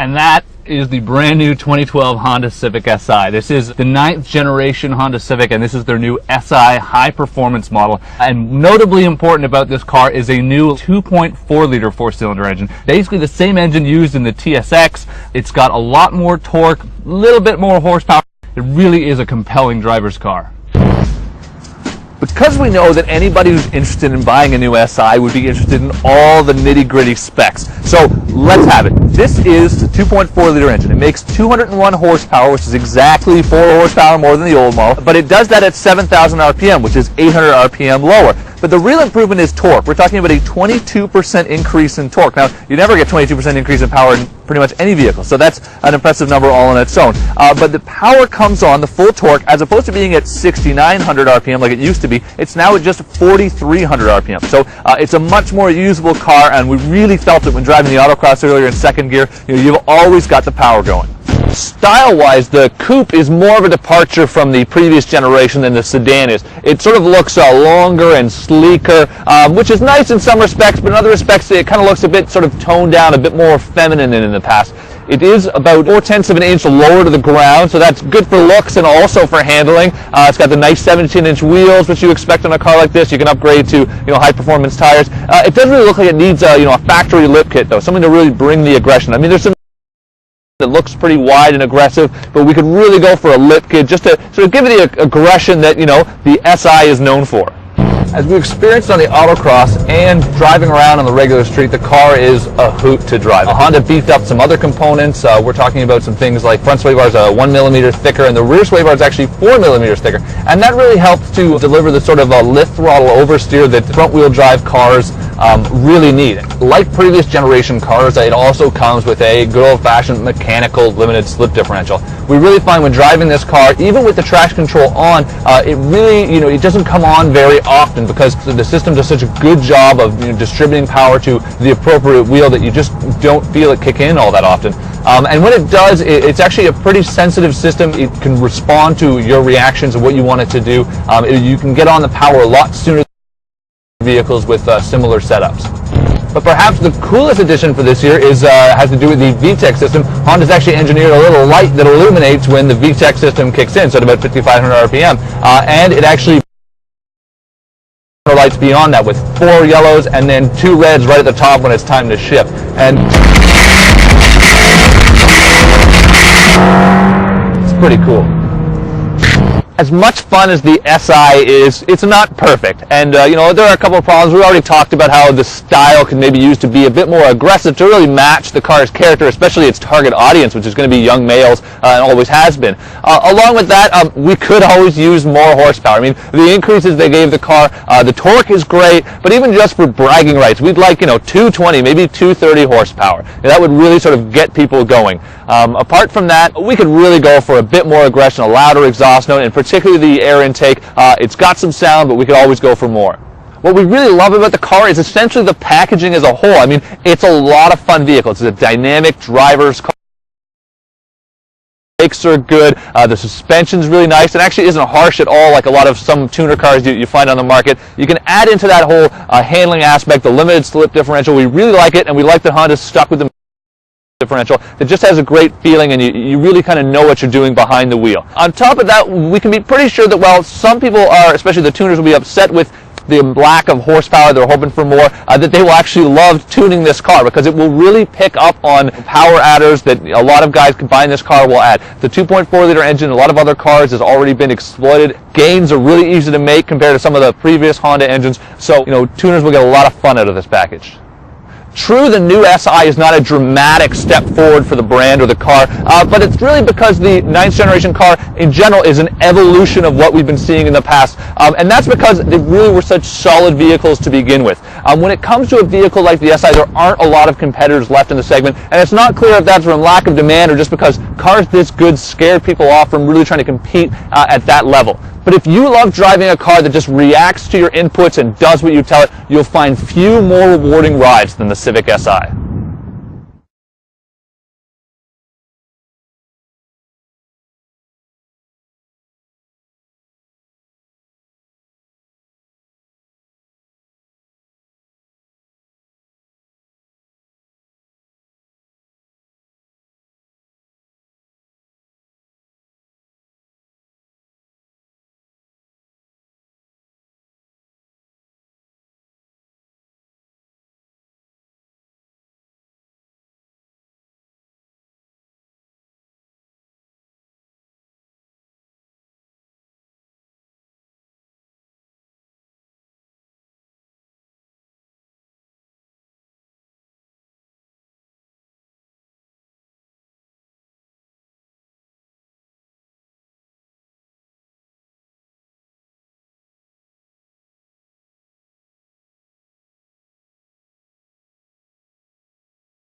And that is the brand new 2012 Honda Civic Si. This is the 9th generation Honda Civic, and this is their new Si high performance model. And notably important about this car is a new 2.4 liter 4-cylinder engine. Basically the same engine used in the TSX. It's got a lot more torque, a little bit more horsepower. It really is a compelling driver's car. Because we know that anybody who's interested in buying a new Si would be interested in all the nitty-gritty specs. So let's have it. This is the 2.4 liter engine. It makes 201 horsepower, which is exactly 4 horsepower more than the old model, but it does that at 7,000 RPM, which is 800 RPM lower. But the real improvement is torque. We're talking about a 22% increase in torque. Now, you never get 22% increase in power in pretty much any vehicle, so that's an impressive number all on its own. But the power comes on, the full torque, as opposed to being at 6,900 RPM like it used to be, it's now at just 4,300 RPM. So it's a much more usable car, and we really felt it when driving the autocross earlier in second gear. You've always got the power going. Style-wise, the coupe is more of a departure from the previous generation than the sedan is. It sort of looks longer and sleeker, which is nice in some respects, but in other respects it kind of looks a bit sort of toned down, a bit more feminine than in the past. It is about 4/10 of an inch lower to the ground, so that's good for looks and also for handling. It's got the nice 17-inch wheels, which you expect on a car like this. You can upgrade to high-performance tires. It doesn't really look like it needs a factory lip kit, though, something to really bring the aggression. I mean, there's some that looks pretty wide and aggressive, but we could really go for a lip kit just to sort of give it the aggression that the Si is known for. As we experienced on the autocross and driving around on the regular street, the car is a hoot to drive. Honda beefed up some other components. We're talking about some things like front sway bars are 1 millimeter thicker, and the rear sway bar is actually 4 millimeters thicker. And that really helps to deliver the sort of lift throttle oversteer that front-wheel drive cars really need. Like previous generation cars, it also comes with a good old-fashioned mechanical limited slip differential. We really find when driving this car, even with the traction control on, it really, it doesn't come on very often, because the system does such a good job of distributing power to the appropriate wheel that you just don't feel it kick in all that often. And when it does, it's actually a pretty sensitive system. It can respond to your reactions and what you want it to do. You can get on the power a lot sooner than vehicles with similar setups. But perhaps the coolest addition for this year has to do with the VTEC system. Honda's actually engineered a little light that illuminates when the VTEC system kicks in, so at about 5,500 RPM. And it actually lights beyond that with 4 yellows and then 2 reds right at the top when it's time to shift. And it's pretty cool. As much fun as the Si is, it's not perfect. And, there are a couple of problems. We already talked about how the style can maybe use to be a bit more aggressive to really match the car's character, especially its target audience, which is going to be young males and always has been. Along with that, we could always use more horsepower. I mean, the increases they gave the car, the torque is great, but even just for bragging rights, we'd like, 220, maybe 230 horsepower. That would really sort of get people going. Apart from that, we could really go for a bit more aggression, a louder exhaust note, and particularly the air intake. It's got some sound, but we could always go for more. What we really love about the car is essentially the packaging as a whole. I mean, it's a lot of fun vehicle. It's a dynamic driver's car. The brakes are good. The suspension's really nice. It actually isn't harsh at all like a lot of some tuner cars you find on the market. You can add into that whole handling aspect, the limited slip differential. We really like it, and we like that Honda's stuck with the differential that just has a great feeling, and you really kind of know what you're doing behind the wheel. On top of that, we can be pretty sure that while some people are, especially the tuners, will be upset with the lack of horsepower, they're hoping for more, that they will actually love tuning this car, because it will really pick up on power adders that a lot of guys buying this car will add. The 2.4 liter engine, a lot of other cars, has already been exploited. Gains are really easy to make compared to some of the previous Honda engines, so tuners will get a lot of fun out of this package. True, the new Si is not a dramatic step forward for the brand or the car, but it's really because the 9th generation car in general is an evolution of what we've been seeing in the past, and that's because they really were such solid vehicles to begin with. When it comes to a vehicle like the Si, there aren't a lot of competitors left in the segment, and it's not clear if that's from lack of demand or just because cars this good scared people off from really trying to compete at that level. But if you love driving a car that just reacts to your inputs and does what you tell it, you'll find few more rewarding rides than the Civic Si.